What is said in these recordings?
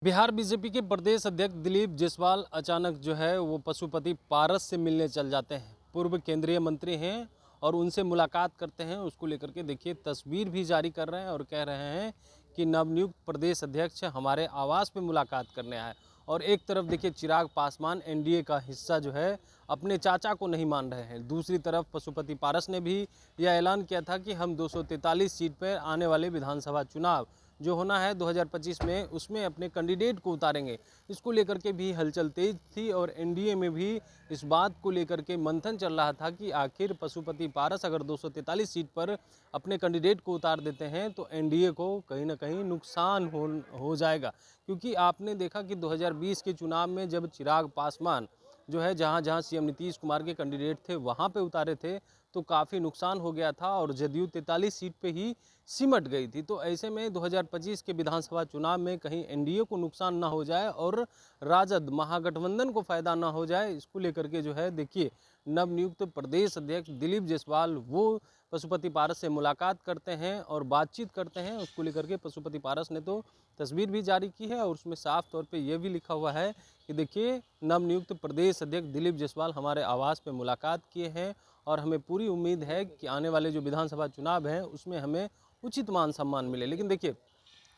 Bihar BJP के प्रदेश अध्यक्ष दिलीप जायसवाल अचानक जो है वो पशुपति पारस से मिलने चल जाते हैं। पूर्व केंद्रीय मंत्री हैं और उनसे मुलाकात करते हैं। उसको लेकर के देखिए तस्वीर भी जारी कर रहे हैं और कह रहे हैं कि नवनियुक्त प्रदेश अध्यक्ष हमारे आवास पे मुलाकात करने आए। और एक तरफ देखिए चिराग पासवान एनडीए का हिस्सा जो है अपने चाचा को नहीं मान रहे हैं। दूसरी तरफ पशुपति पारस ने भी यह ऐलान किया था कि हम 243 सीट पर आने वाले विधानसभा चुनाव जो होना है 2025 में उसमें अपने कैंडिडेट को उतारेंगे। इसको लेकर के भी हलचल तेज थी और एनडीए में भी इस बात को लेकर के मंथन चल रहा था कि आखिर पशुपति पारस अगर 243 सीट पर अपने कैंडिडेट को उतार देते हैं तो एनडीए को कहीं ना कहीं नुकसान हो जाएगा। क्योंकि आपने देखा कि 2020 के चुनाव में जब चिराग पासवान जो है जहाँ जहाँ सीएम नीतीश कुमार के कैंडिडेट थे वहाँ पे उतारे थे तो काफ़ी नुकसान हो गया था और जदयू 43 सीट पे ही सिमट गई थी। तो ऐसे में 2025 के विधानसभा चुनाव में कहीं एनडीए को नुकसान ना हो जाए और राजद महागठबंधन को फ़ायदा ना हो जाए, इसको लेकर के जो है देखिए नवनियुक्त प्रदेश अध्यक्ष दिलीप जायसवाल वो पशुपति पारस से मुलाकात करते हैं और बातचीत करते हैं। उसको लेकर के पशुपति पारस ने तो तस्वीर भी जारी की है और उसमें साफ तौर पे ये भी लिखा हुआ है कि देखिए नवनियुक्त प्रदेश अध्यक्ष दिलीप जायसवाल हमारे आवास पे मुलाकात किए हैं और हमें पूरी उम्मीद है कि आने वाले जो विधानसभा चुनाव हैं उसमें हमें उचित मान सम्मान मिले। लेकिन देखिए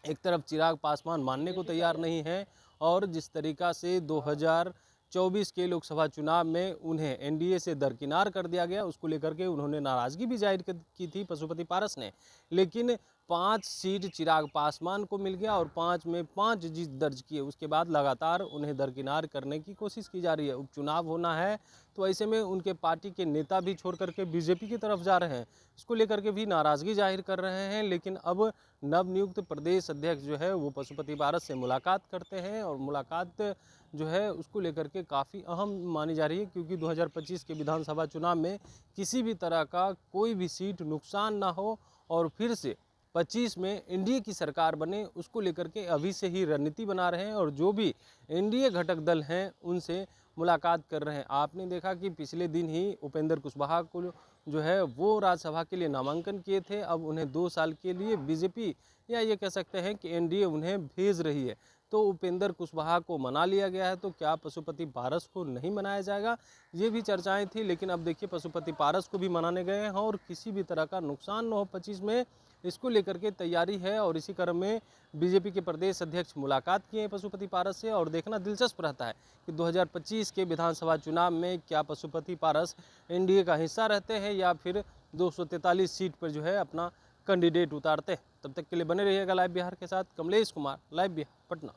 एक तरफ चिराग पासवान मानने को तैयार नहीं है और जिस तरीक़ा से 2024 के लोकसभा चुनाव में उन्हें एनडीए से दरकिनार कर दिया गया उसको लेकर के उन्होंने नाराज़गी भी जाहिर की थी पशुपति पारस ने। लेकिन 5 सीट चिराग पासवान को मिल गया और 5 में 5 जीत दर्ज किए। उसके बाद लगातार उन्हें दरकिनार करने की कोशिश की जा रही है। उपचुनाव होना है तो ऐसे में उनके पार्टी के नेता भी छोड़ करके बीजेपी की तरफ जा रहे हैं। इसको लेकर के भी नाराज़गी जाहिर कर रहे हैं। लेकिन अब नवनियुक्त प्रदेश अध्यक्ष जो है वो पशुपति पारस से मुलाकात करते हैं और मुलाकात जो है उसको लेकर के काफ़ी अहम मानी जा रही है। क्योंकि 2025 के विधानसभा चुनाव में किसी भी तरह का कोई भी सीट नुकसान ना हो और फिर से 25 में एनडीए की सरकार बने, उसको लेकर के अभी से ही रणनीति बना रहे हैं और जो भी एनडीए घटक दल हैं उनसे मुलाकात कर रहे हैं। आपने देखा कि पिछले दिन ही उपेंद्र कुशवाहा को जो है वो राज्यसभा के लिए नामांकन किए थे। अब उन्हें 2 साल के लिए बीजेपी या ये कह सकते हैं कि एनडीए उन्हें भेज रही है। तो उपेंद्र कुशवाहा को मना लिया गया है तो क्या पशुपति पारस को नहीं मनाया जाएगा, ये भी चर्चाएं थी। लेकिन अब देखिए पशुपति पारस को भी मनाने गए हैं और किसी भी तरह का नुकसान न हो 25 में, इसको लेकर के तैयारी है। और इसी क्रम में बीजेपी के प्रदेश अध्यक्ष मुलाकात किए हैं पशुपति पारस से और देखना दिलचस्प रहता है कि 2025 के विधानसभा चुनाव में क्या पशुपति पारस एनडीए का हिस्सा रहते हैं या फिर 243 सीट पर जो है अपना कैंडिडेट उतारते हैं। तब तक के लिए बने रहिएगा लाइव बिहार के साथ। कमलेश कुमार, लाइव बिहार, पटना।